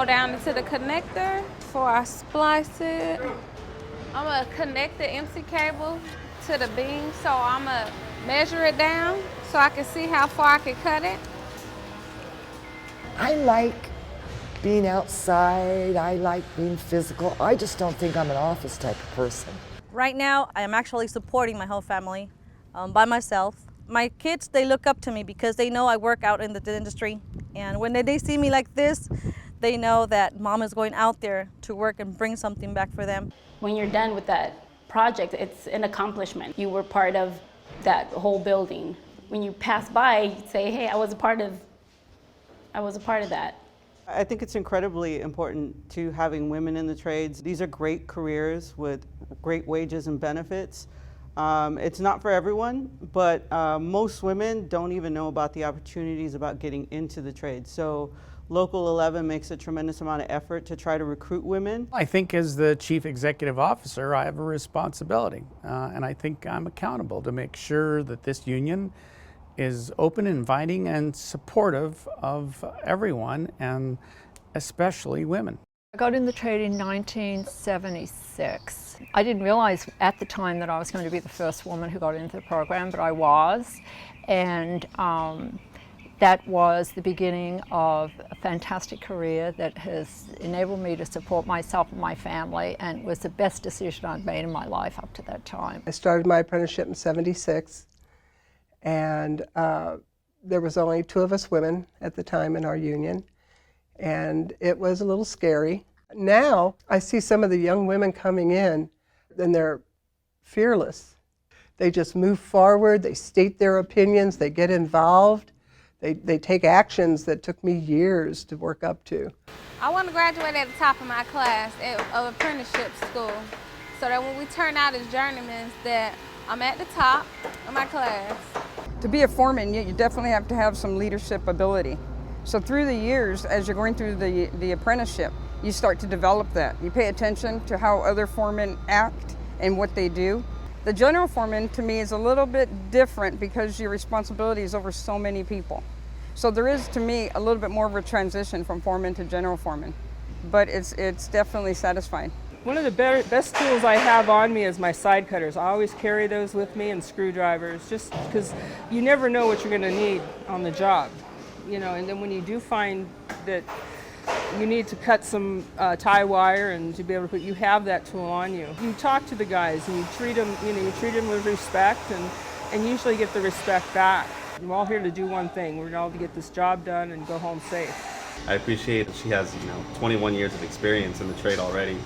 down into the connector before I splice it. I'm gonna connect the MC cable to the beam, so I'm gonna measure it down so I can see how far I can cut it. I like being outside, I like being physical. I just don't think I'm an office type of person. Right now, I am actually supporting my whole family by myself. My kids, they look up to me because they know I work out in the industry. And when they see me like this, they know that mom is going out there to work and bring something back for them. When you're done with that project, it's an accomplishment. You were part of that whole building. When you pass by, you say, hey, I was a part of that. I think it's incredibly important to having women in the trades. These are great careers with great wages and benefits. It's not for everyone, but most women don't even know about the opportunities about getting into the trade. So Local 11 makes a tremendous amount of effort to try to recruit women. I think as the Chief Executive Officer, I have a responsibility, and I think I'm accountable to make sure that this union is open, inviting, and supportive of everyone, and especially women. I got in the trade in 1976. I didn't realize at the time that I was going to be the first woman who got into the program, but I was. And that was the beginning of a fantastic career that has enabled me to support myself and my family, and was the best decision I've made in my life up to that time. I started my apprenticeship in '76, and there was only 2 of us women at the time in our union, and it was a little scary. Now I see some of the young women coming in, and they're fearless. They just move forward, they state their opinions, they get involved. They take actions that took me years to work up to. I want to graduate at the top of my class of apprenticeship school, so that when we turn out as journeymen, that I'm at the top of my class. To be a foreman, you definitely have to have some leadership ability. So through the years, as you're going through the apprenticeship, you start to develop that. You pay attention to how other foremen act and what they do. The general foreman, to me, is a little bit different because your responsibility is over so many people. So there is, to me, a little bit more of a transition from foreman to general foreman, but it's definitely satisfying. One of the best tools I have on me is my side cutters. I always carry those with me, and screwdrivers, just because you never know what you're going to need on the job, you know. And then when you do find that you need to cut some tie wire and to be able to put, you have that tool on you. You talk to the guys and you treat them, you treat them with respect, and usually get the respect back. We're all here to do one thing. We're all to get this job done and go home safe. I appreciate that she has 21 years of experience in the trade already.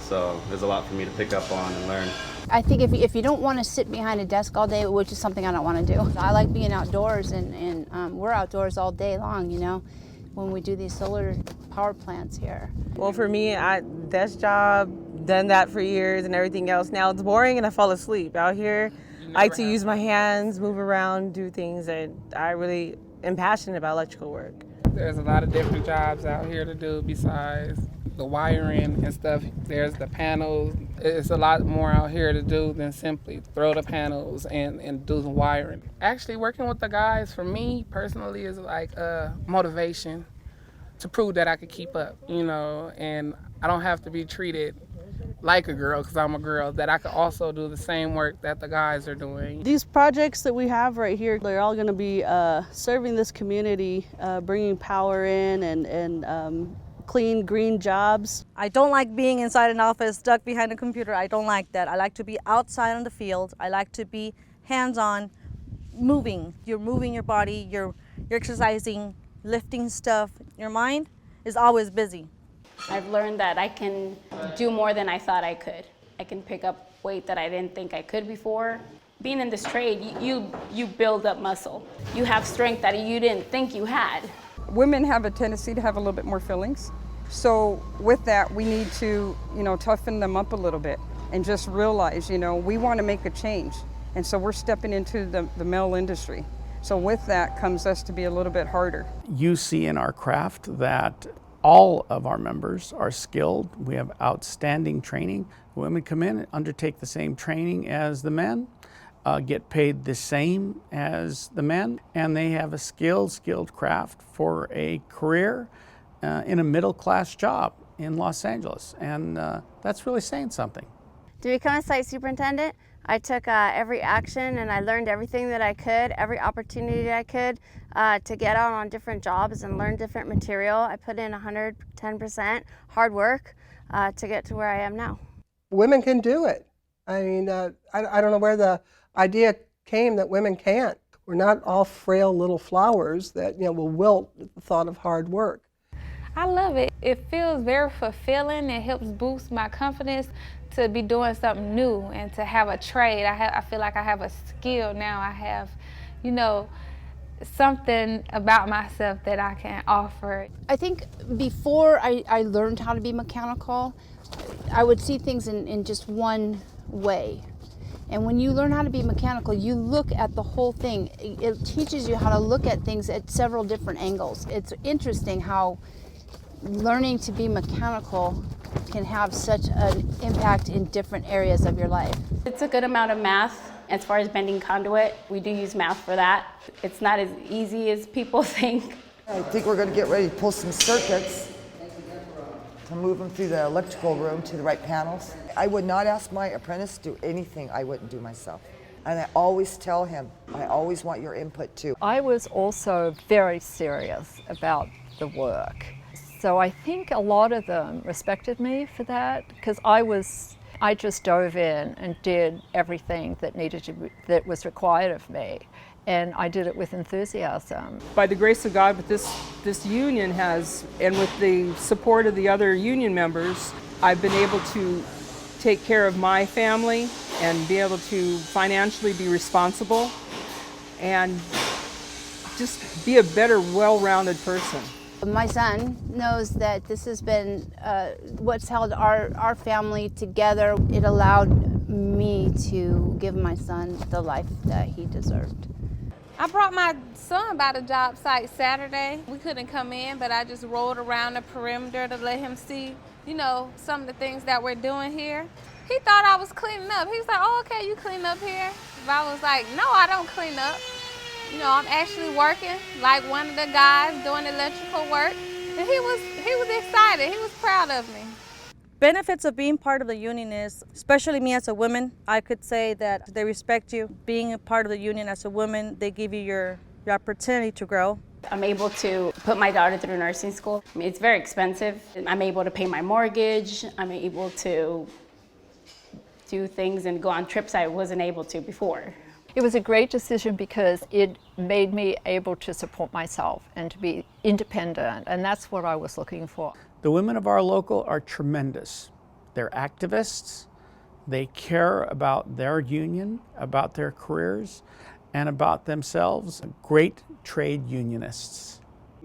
So there's a lot for me to pick up on and learn. I think if you don't want to sit behind a desk all day, which is something I don't want to do. I like being outdoors, and we're outdoors all day long, when we do these solar power plants here. Well, for me, desk job, done that for years and everything else. Now it's boring and I fall asleep. Out here, I like to use my hands, move around, do things, and I really am passionate about electrical work. There's a lot of different jobs out here to do besides the wiring and stuff. There's the panels. It's a lot more out here to do than simply throw the panels and do the wiring. Actually, working with the guys, for me personally, is like a motivation to prove that I could keep up, and I don't have to be treated like a girl because I'm a girl, that I could also do the same work that the guys are doing. These projects that we have right here, they're all going to be serving this community, bringing power in and clean, green jobs. I don't like being inside an office, stuck behind a computer. I don't like that. I like to be outside on the field. I like to be hands-on, moving. You're moving your body, you're exercising, lifting stuff. Your mind is always busy. I've learned that I can do more than I thought I could. I can pick up weight that I didn't think I could before. Being in this trade, you build up muscle. You have strength that you didn't think you had. Women have a tendency to have a little bit more feelings. So with that, we need to, toughen them up a little bit and just realize, we want to make a change. And so we're stepping into the male industry. So with that comes us to be a little bit harder. You see in our craft that all of our members are skilled. We have outstanding training. Women come in and undertake the same training as the men, get paid the same as the men, and they have a skilled craft for a career in a middle-class job in Los Angeles, and that's really saying something. To become a site superintendent, I took every action and I learned everything that I could, every opportunity I could to get out on different jobs and learn different material. I put in 110% hard work to get to where I am now. Women can do it. I mean, I don't know where the idea came that women can't. We're not all frail little flowers that will wilt at the thought of hard work. I love it. It feels very fulfilling. It helps boost my confidence to be doing something new and to have a trade. I feel like I have a skill now. I have, something about myself that I can offer. I think before I learned how to be mechanical, I would see things in just one way. And when you learn how to be mechanical, you look at the whole thing. It teaches you how to look at things at several different angles. It's interesting how learning to be mechanical can have such an impact in different areas of your life. It's a good amount of math. As far as bending conduit, we do use math for that. It's not as easy as people think. I think we're going to get ready to pull some circuits to move them through the electrical room to the right panels. I would not ask my apprentice to do anything I wouldn't do myself. And I always tell him, I always want your input too. I was also very serious about the work. So I think a lot of them respected me for that, because I just dove in and did everything that was required of me, and I did it with enthusiasm. By the grace of God, with this union and with the support of the other union members, I've been able to take care of my family and be able to financially be responsible and just be a better, well-rounded person. My son knows that this has been what's held our family together. It allowed me to give my son the life that he deserved. I brought my son by the job site Saturday. We couldn't come in, but I just rolled around the perimeter to let him see, some of the things that we're doing here. He thought I was cleaning up. He was like, "Oh, okay, you clean up here?" But I was like, "No, I don't clean up. I'm actually working like one of the guys doing electrical work." And he was excited. He was proud of me. Benefits of being part of the union is, especially me as a woman, I could say that they respect you. Being a part of the union as a woman, they give you your opportunity to grow. I'm able to put my daughter through nursing school. I mean, it's very expensive. I'm able to pay my mortgage. I'm able to do things and go on trips I wasn't able to before. It was a great decision because it made me able to support myself and to be independent, and that's what I was looking for. The women of our local are tremendous. They're activists. They care about their union, about their careers, and about themselves. Great trade unionists.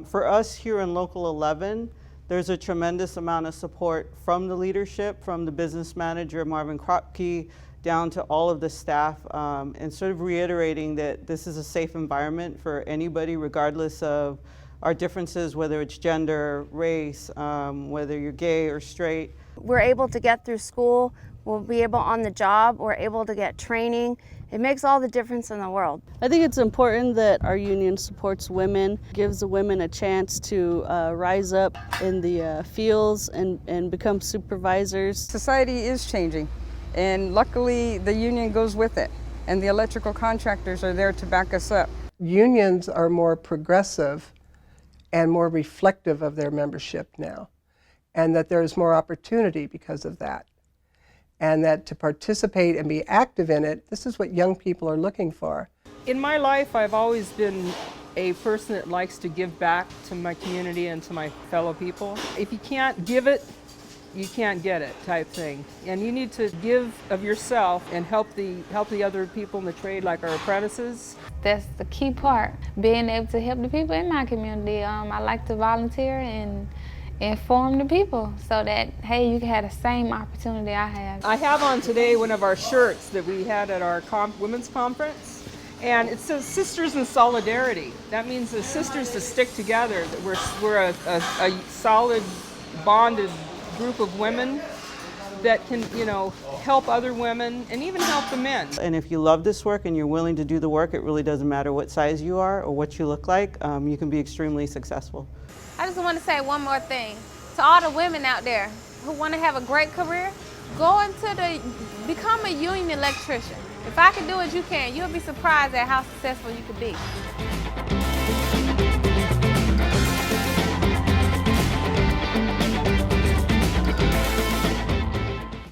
For us here in Local 11, there's a tremendous amount of support from the leadership, from the business manager, Marvin Kropke, down to all of the staff, and sort of reiterating that this is a safe environment for anybody, regardless of our differences, whether it's gender, race, whether you're gay or straight. We're able to get through school, we'll be able on the job, we're able to get training. It makes all the difference in the world. I think it's important that our union supports women, gives the women a chance to rise up in the fields and become supervisors. Society is changing, and luckily the union goes with it, and the electrical contractors are there to back us up. Unions are more progressive and more reflective of their membership now, and that there's more opportunity because of that. And that to participate and be active in it, this is what young people are looking for. In my life, I've always been a person that likes to give back to my community and to my fellow people. If you can't give it, you can't get it type thing. And you need to give of yourself and help the other people in the trade, like our apprentices. That's the key part, being able to help the people in my community. I like to volunteer and inform the people so that, hey, you can have the same opportunity I have. I have on today one of our shirts that we had at our women's conference, and it says Sisters in Solidarity. That means the sisters to stick together, that we're a solid, bonded group of women that can, you know, help other women and even help the men. And if you love this work and you're willing to do the work, it really doesn't matter what size you are or what you look like, you can be extremely successful. I just want to say one more thing. To all the women out there who want to have a great career, become a union electrician. If I can do it, you can. You'll be surprised at how successful you could be.